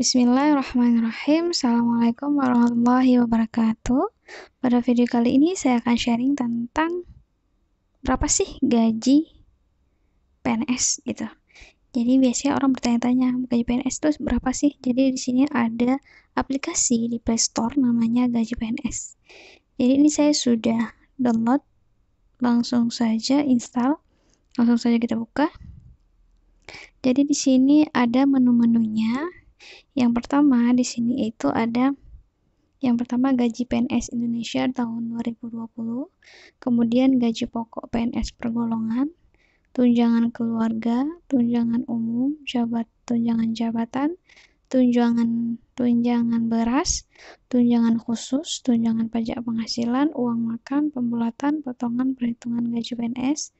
Bismillahirrahmanirrahim. Assalamualaikum warahmatullahi wabarakatuh. Pada video kali ini saya akan sharing tentang berapa sih gaji PNS gitu. Jadi biasanya orang bertanya-tanya gaji PNS itu berapa sih? Jadi di sini ada aplikasi di Play Store namanya Gaji PNS. Jadi ini saya sudah download, langsung saja install, langsung saja kita buka. Jadi di sini ada menu-menunya. Yang pertama di sini itu ada yang pertama gaji PNS Indonesia tahun 2020, kemudian gaji pokok PNS per golongan, tunjangan keluarga, tunjangan umum, tunjangan jabatan, tunjangan beras, tunjangan khusus, tunjangan pajak penghasilan, uang makan, pembulatan, potongan perhitungan gaji PNS,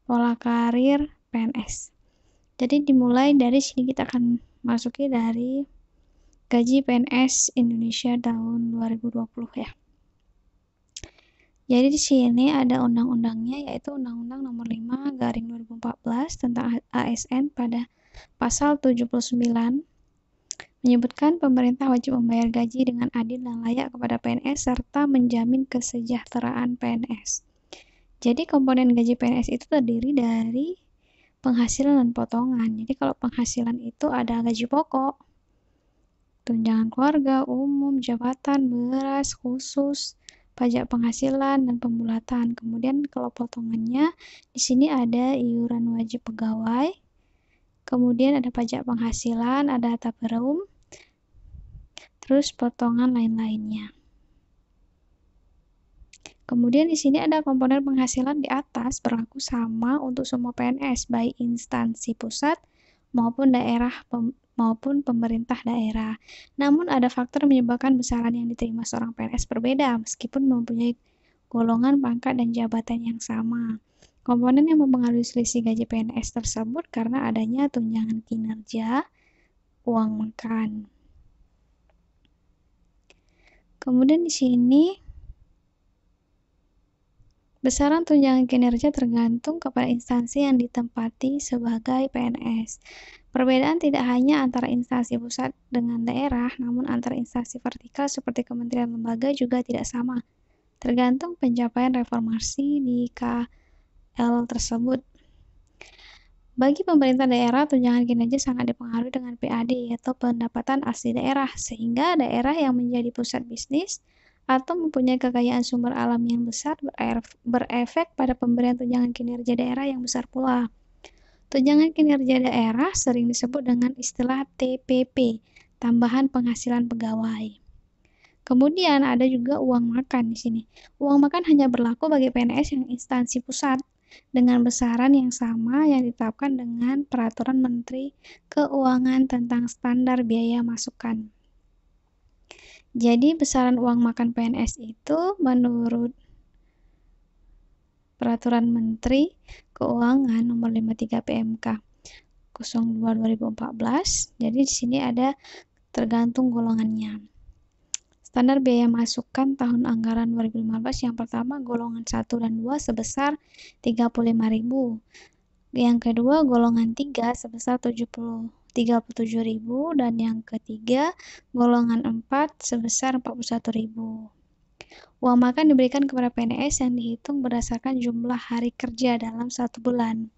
pola karir PNS. Jadi dimulai dari sini kita akan masuki dari gaji PNS Indonesia tahun 2020 ya. Jadi di sini ada undang-undangnya, yaitu Undang-Undang Nomor 5/2014 tentang ASN pada pasal 79 menyebutkan pemerintah wajib membayar gaji dengan adil dan layak kepada PNS serta menjamin kesejahteraan PNS. Jadi komponen gaji PNS itu terdiri dari penghasilan dan potongan. Jadi kalau penghasilan itu ada gaji pokok, tunjangan keluarga, umum, jabatan, beras, khusus, pajak penghasilan, dan pembulatan. Kemudian kalau potongannya, di sini ada iuran wajib pegawai, kemudian ada pajak penghasilan, ada taperum, terus potongan lain-lainnya. Kemudian di sini ada komponen penghasilan di atas berlaku sama untuk semua PNS, baik instansi pusat maupun daerah maupun pemerintah daerah. Namun ada faktor menyebabkan besaran yang diterima seorang PNS berbeda meskipun mempunyai golongan, pangkat, dan jabatan yang sama. Komponen yang mempengaruhi selisih gaji PNS tersebut karena adanya tunjangan kinerja, uang makan. Kemudian di sini besaran tunjangan kinerja tergantung kepada instansi yang ditempati sebagai PNS. Perbedaan tidak hanya antara instansi pusat dengan daerah, namun antara instansi vertikal seperti kementerian lembaga juga tidak sama, tergantung pencapaian reformasi di KL tersebut. Bagi pemerintah daerah, tunjangan kinerja sangat dipengaruhi dengan PAD, yaitu pendapatan asli daerah, sehingga daerah yang menjadi pusat bisnis atau mempunyai kekayaan sumber alam yang besar berefek pada pemberian tunjangan kinerja daerah yang besar pula. Tunjangan kinerja daerah sering disebut dengan istilah TPP, tambahan penghasilan pegawai. Kemudian ada juga uang makan di sini. Uang makan hanya berlaku bagi PNS yang instansi pusat dengan besaran yang sama yang ditetapkan dengan Peraturan Menteri Keuangan tentang standar biaya masukan. Jadi besaran uang makan PNS itu menurut Peraturan Menteri Keuangan Nomor 53 PMK 02/2014. Jadi di sini ada tergantung golongannya. Standar biaya masukan tahun anggaran 2015 yang pertama golongan 1 dan 2 sebesar 35.000. Yang kedua golongan 3 sebesar 37.000 dan yang ketiga golongan 4 sebesar 41.000. Uang makan diberikan kepada PNS yang dihitung berdasarkan jumlah hari kerja dalam 1 bulan.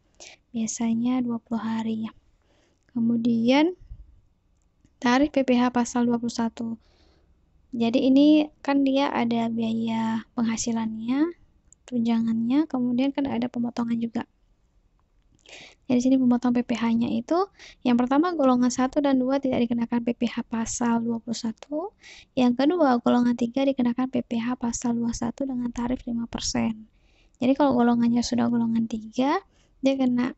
Biasanya 20 hari. Kemudian tarif PPh pasal 21. Jadi ini kan dia ada biaya penghasilannya, tunjangannya, kemudian kan ada pemotongan juga. Jadi sini pemotong PPh-nya itu yang pertama golongan 1 dan 2 tidak dikenakan PPh pasal 21, yang kedua golongan 3 dikenakan PPh pasal 21 dengan tarif 5%. Jadi kalau golongannya sudah golongan 3, dia kena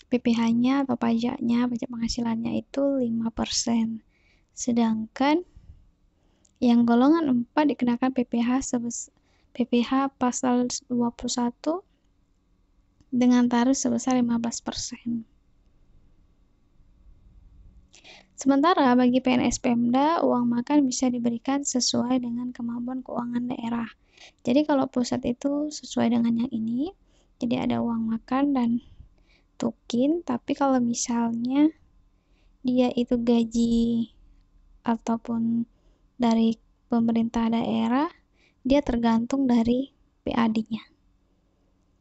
PPh-nya atau pajaknya, pajak penghasilannya itu 5%. Sedangkan yang golongan 4 dikenakan PPh pasal 21 dengan tarif sebesar 15%. Sementara bagi PNS Pemda, uang makan bisa diberikan sesuai dengan kemampuan keuangan daerah. Jadi kalau pusat itu sesuai dengan yang ini, jadi ada uang makan dan tukin, tapi kalau misalnya dia itu gaji ataupun dari pemerintah daerah, dia tergantung dari PAD-nya.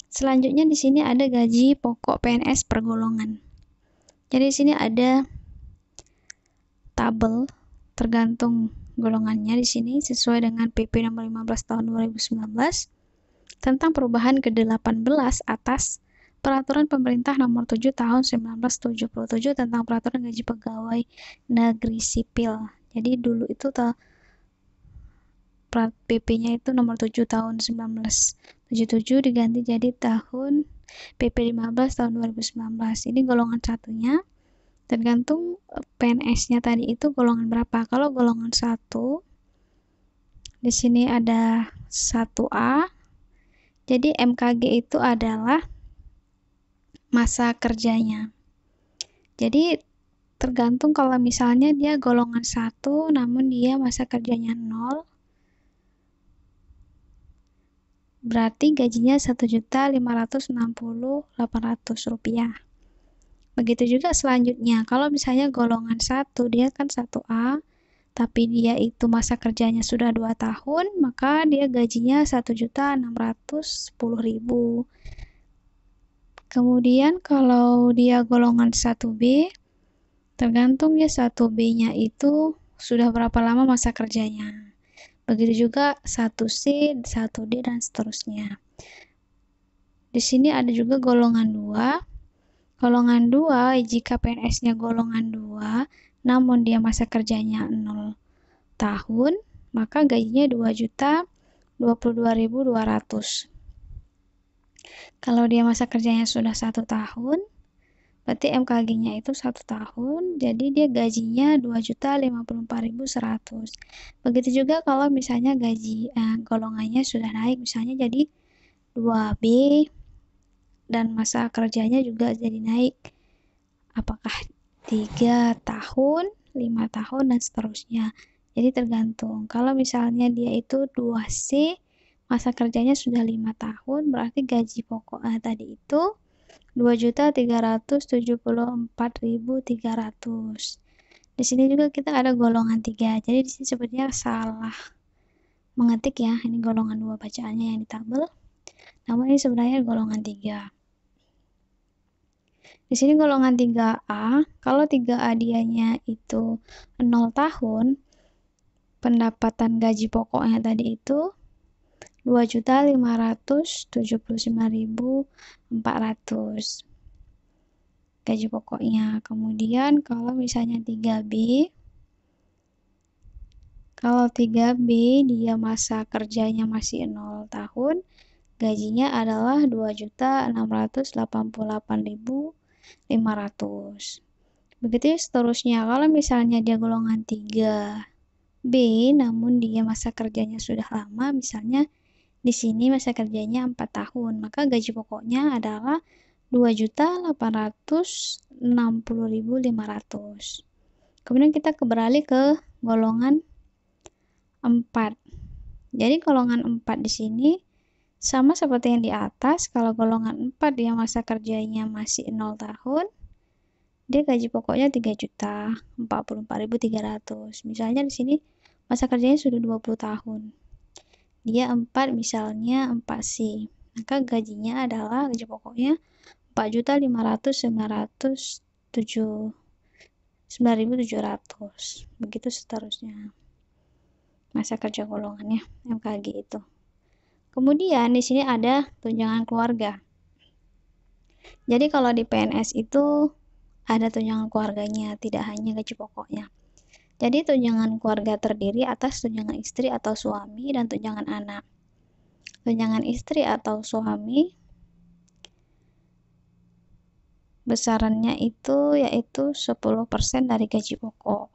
Selanjutnya di sini ada gaji pokok PNS per golongan. Jadi di sini ada tabel tergantung golongannya di sini sesuai dengan PP nomor 15 tahun 2019 tentang perubahan ke-18 atas Peraturan Pemerintah Nomor 7 Tahun 1977 tentang Peraturan Gaji Pegawai Negeri Sipil. Jadi dulu itu PP-nya itu nomor 7 tahun 1977 diganti jadi tahun PP 15 tahun 2019. Ini golongan satunya. Tergantung PNS-nya tadi itu golongan berapa. Kalau golongan 1 di sini ada 1A. Jadi MKG itu adalah masa kerjanya. Jadi tergantung kalau misalnya dia golongan 1 namun dia masa kerjanya 0, berarti gajinya Rp1.560.800. Begitu juga selanjutnya, kalau misalnya golongan 1 dia kan 1A, tapi dia itu masa kerjanya sudah 2 tahun, maka dia gajinya Rp1.610.000. Kemudian kalau dia golongan 1B, tergantung ya 1B-nya itu sudah berapa lama masa kerjanya. Begitu juga 1C, 1D, dan seterusnya. Di sini ada juga golongan 2. Golongan 2, jika PNS-nya golongan 2, namun dia masa kerjanya 0 tahun, maka gajinya Rp2.022.200. Kalau dia masa kerjanya sudah 1 tahun, berarti MKG-nya itu 1 tahun, jadi dia gajinya Rp2.054.100. Begitu juga kalau misalnya gaji golongannya sudah naik, misalnya jadi 2B, dan masa kerjanya juga jadi naik. Apakah 3 tahun, 5 tahun, dan seterusnya. Jadi tergantung. Kalau misalnya dia itu 2C, masa kerjanya sudah 5 tahun, berarti gaji pokoknya tadi itu Rp2.374.300. Di sini juga kita ada golongan 3. Jadi di sini sebenarnya salah mengetik ya. Ini golongan 2 bacaannya yang di tabel. Namun ini sebenarnya golongan 3. Di sini golongan 3A, kalau 3A dianya itu 0 tahun, pendapatan gaji pokoknya tadi itu Rp2.579.400 gaji pokoknya. Kemudian kalau misalnya 3B, kalau 3B dia masa kerjanya masih 0 tahun, gajinya adalah Rp2.688.500. Begitu seterusnya. Kalau misalnya dia golongan 3B namun dia masa kerjanya sudah lama, misalnya di sini masa kerjanya 4 tahun, maka gaji pokoknya adalah Rp2.860.500. Kemudian kita beralih ke golongan 4. Jadi golongan 4 di sini sama seperti yang di atas. Kalau golongan 4 dia masa kerjanya masih 0 tahun, dia gaji pokoknya Rp3.044.300. Misalnya di sini masa kerjanya sudah 20 tahun. Dia 4, misalnya 4C. Maka gajinya adalah gaji pokoknya Rp4.509.700. Begitu seterusnya. Masa kerja golongannya MKG itu. Kemudian di sini ada tunjangan keluarga. Jadi kalau di PNS itu ada tunjangan keluarganya, tidak hanya gaji pokoknya. Jadi tunjangan keluarga terdiri atas tunjangan istri atau suami dan tunjangan anak. Tunjangan istri atau suami besarannya itu yaitu 10% dari gaji pokok.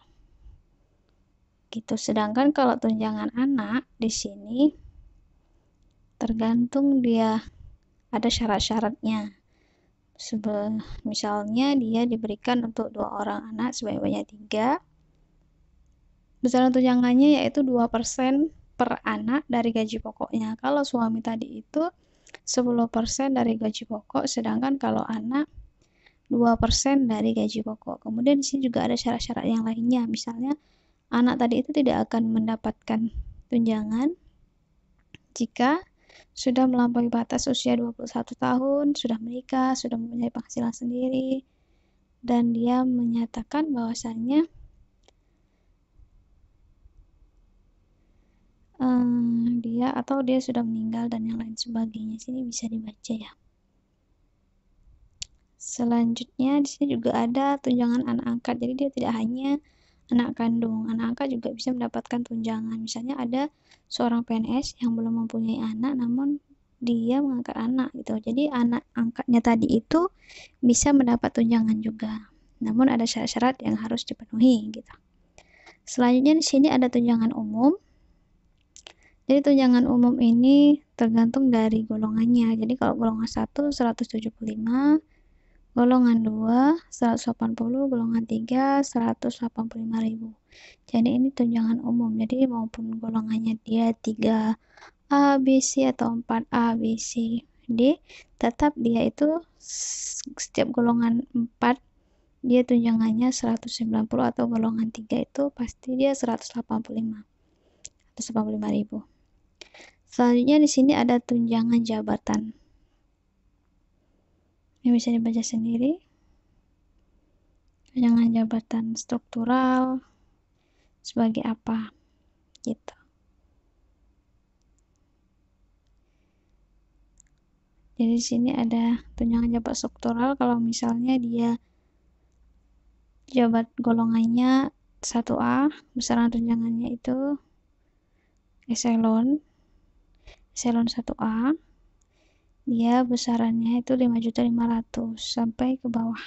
Gitu. Sedangkan kalau tunjangan anak di sini tergantung dia ada syarat-syaratnya. Misalnya dia diberikan untuk 2 orang anak sebanyak 3. Besaran tunjangannya yaitu 2% per anak dari gaji pokoknya. Kalau suami tadi itu 10% dari gaji pokok, sedangkan kalau anak 2% dari gaji pokok. Kemudian di sini juga ada syarat-syarat yang lainnya. Misalnya anak tadi itu tidak akan mendapatkan tunjangan jika sudah melampaui batas usia 21 tahun, sudah menikah, sudah mempunyai penghasilan sendiri, dan dia menyatakan bahwasannya dia sudah meninggal dan yang lain sebagainya. Sini bisa dibaca ya. Selanjutnya di sini juga ada tunjangan anak angkat. Jadi dia tidak hanya anak kandung, anak angkat juga bisa mendapatkan tunjangan. Misalnya ada seorang PNS yang belum mempunyai anak namun dia mengangkat anak gitu. Jadi anak angkatnya tadi itu bisa mendapat tunjangan juga. Namun ada syarat-syarat yang harus dipenuhi gitu. Selanjutnya di sini ada tunjangan umum. Jadi tunjangan umum ini tergantung dari golongannya. Jadi kalau golongan 1 175, golongan 2 180, golongan 3 185.000. Jadi ini tunjangan umum. Jadi maupun golongannya dia 3A, B, C atau 4A, B, C, D, tetap dia itu setiap golongan 4 dia tunjangannya 190 atau golongan 3 itu pasti dia 185.000. Selanjutnya di sini ada tunjangan jabatan. Ini bisa dibaca sendiri. Tunjangan jabatan struktural sebagai apa gitu. Jadi di sini ada tunjangan jabatan struktural kalau misalnya dia jabat golongannya 1A, besaran tunjangannya itu eselon 1A, dia besarannya itu 5.500.000 sampai ke bawah.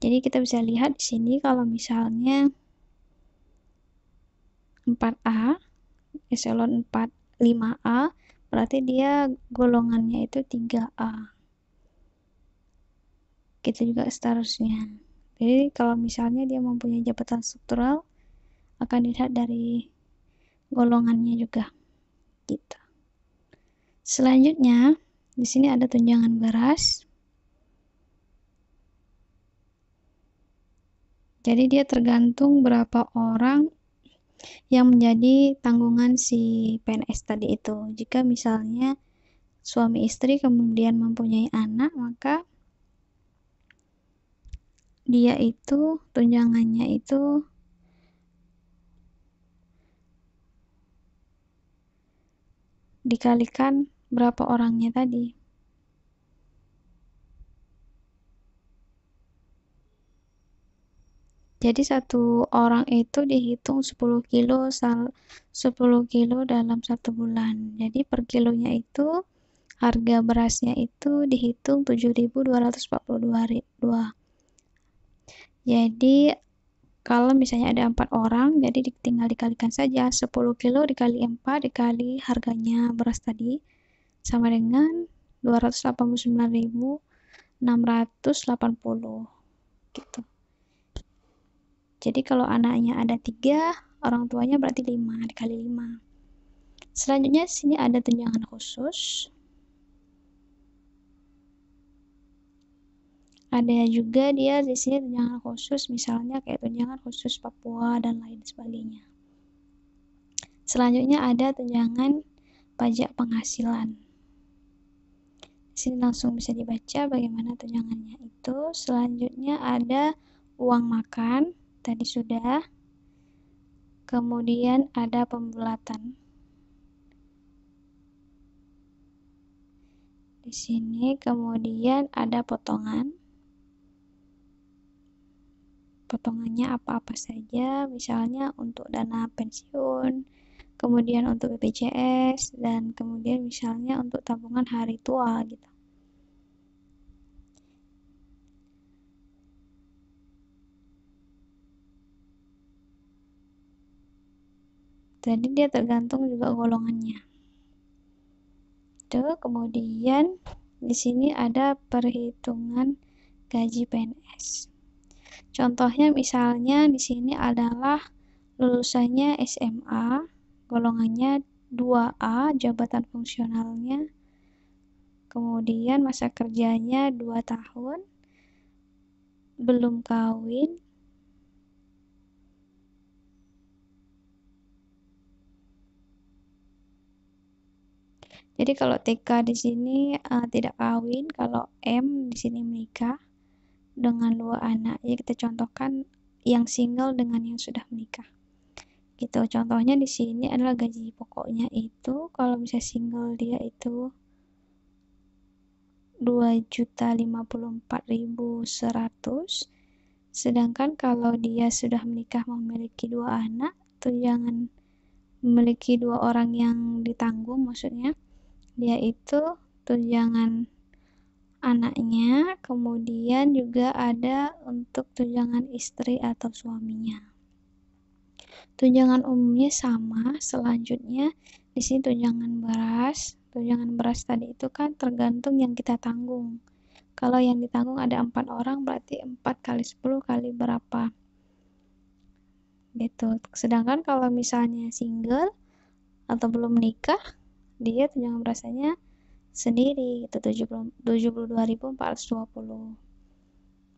Jadi kita bisa lihat di sini kalau misalnya 4A, eselon 4, 5A, berarti dia golongannya itu 3A. Gitu juga seterusnya. Jadi kalau misalnya dia mempunyai jabatan struktural, akan dilihat dari golongannya juga. Gitu. Selanjutnya, di sini ada tunjangan beras. Jadi dia tergantung berapa orang yang menjadi tanggungan si PNS tadi itu. Jika misalnya suami istri kemudian mempunyai anak, maka dia itu tunjangannya itu dikalikan berapa orangnya tadi. Jadi satu orang itu dihitung 10 kilo dalam 1 bulan. Jadi per kilonya itu harga berasnya itu dihitung 7.242. Jadi kalau misalnya ada 4 orang, jadi tinggal dikalikan saja 10 kilo dikali 4 dikali harganya beras tadi sama dengan 289.680 gitu. Jadi kalau anaknya ada 3, orang tuanya berarti 5 dikali 5. Selanjutnya sini ada tunjangan khusus. Ada juga dia di sini tunjangan khusus, misalnya kayak tunjangan khusus Papua dan lain sebagainya. Selanjutnya ada tunjangan pajak penghasilan. Di sini langsung bisa dibaca bagaimana tunjangannya itu. Selanjutnya ada uang makan, tadi sudah. Kemudian ada pembulatan. Di sini kemudian ada potongan. Potongannya apa-apa saja, misalnya untuk dana pensiun, kemudian untuk BPJS, dan kemudian misalnya untuk tabungan hari tua gitu. Jadi dia tergantung juga golongannya. Itu kemudian di sini ada perhitungan gaji PNS. Contohnya misalnya di sini adalah lulusannya SMA, golongannya 2A, jabatan fungsionalnya, kemudian masa kerjanya 2 tahun, belum kawin, Jadi kalau TK di sini tidak kawin, kalau M di sini menikah dengan 2 anak. Jadi kita contohkan yang single dengan yang sudah menikah. Gitu. Contohnya di sini adalah gaji pokoknya itu kalau bisa single dia itu 2.054.100. Sedangkan kalau dia sudah menikah memiliki 2 anak, tunjangan memiliki 2 orang yang ditanggung, maksudnya dia itu tunjangan anaknya, kemudian juga ada untuk tunjangan istri atau suaminya. Tunjangan umumnya sama. Selanjutnya di sini tunjangan beras. Tunjangan beras tadi itu kan tergantung yang kita tanggung. Kalau yang ditanggung ada 4 orang, berarti 4 kali 10 kali berapa gitu. Sedangkan kalau misalnya single atau belum menikah, dia tunjangan berasnya sendiri itu 72.420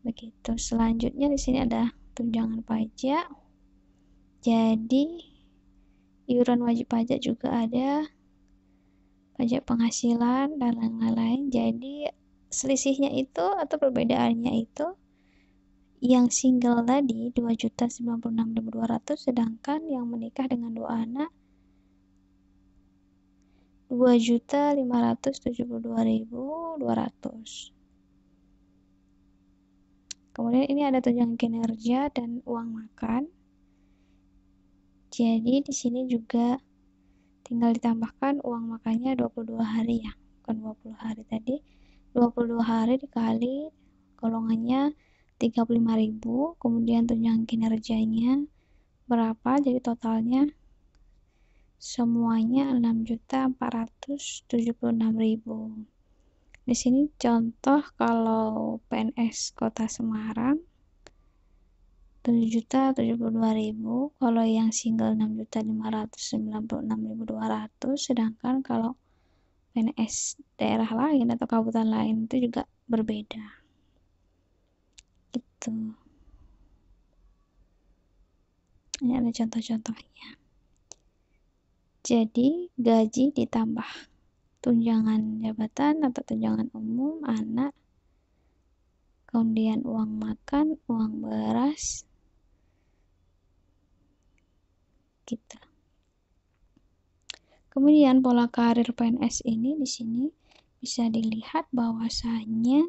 begitu. Selanjutnya di sini ada tunjangan pajak. Jadi iuran wajib pajak juga ada, pajak penghasilan dan lain-lain. Jadi selisihnya itu atau perbedaannya itu yang single tadi 2.096.200, sedangkan yang menikah dengan 2 anak 2.572.200. Kemudian ini ada tunjangan kinerja dan uang makan. Jadi di sini juga tinggal ditambahkan uang makannya 22 hari ya, bukan 20 hari tadi. 22 hari dikali golongannya 35.000, kemudian tunjangan kinerjanya berapa, jadi totalnya semuanya 6.476.000. Di sini contoh kalau PNS Kota Semarang 7.072.000, kalau yang single 6.596.200, sedangkan kalau PNS daerah lain atau kabupaten lain itu juga berbeda. Gitu. Ini ada contoh-contohnya. Jadi gaji ditambah tunjangan jabatan atau tunjangan umum anak, kemudian uang makan, uang beras, gitu. Kemudian pola karir PNS ini di sini bisa dilihat bahwasanya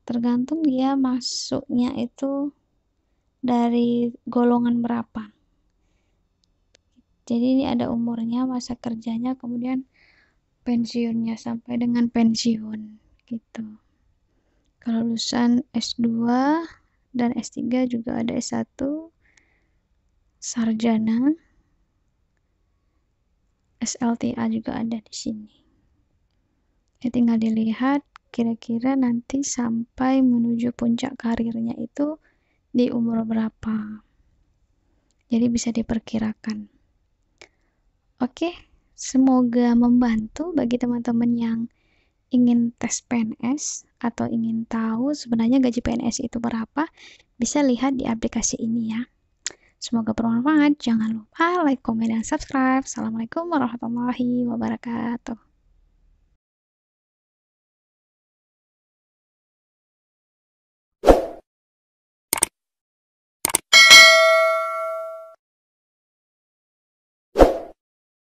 tergantung dia masuknya itu dari golongan berapa. Jadi ini ada umurnya, masa kerjanya, kemudian pensiunnya sampai dengan pensiun gitu. Kalau lulusan S2 dan S3 juga ada S1, sarjana, SLTA juga ada di sini. Ya, tinggal dilihat kira-kira nanti sampai menuju puncak karirnya itu di umur berapa. Jadi bisa diperkirakan. Oke, semoga membantu bagi teman-teman yang ingin tes PNS atau ingin tahu sebenarnya gaji PNS itu berapa, bisa lihat di aplikasi ini ya. Semoga bermanfaat. Jangan lupa like, komen, dan subscribe. Assalamualaikum warahmatullahi wabarakatuh.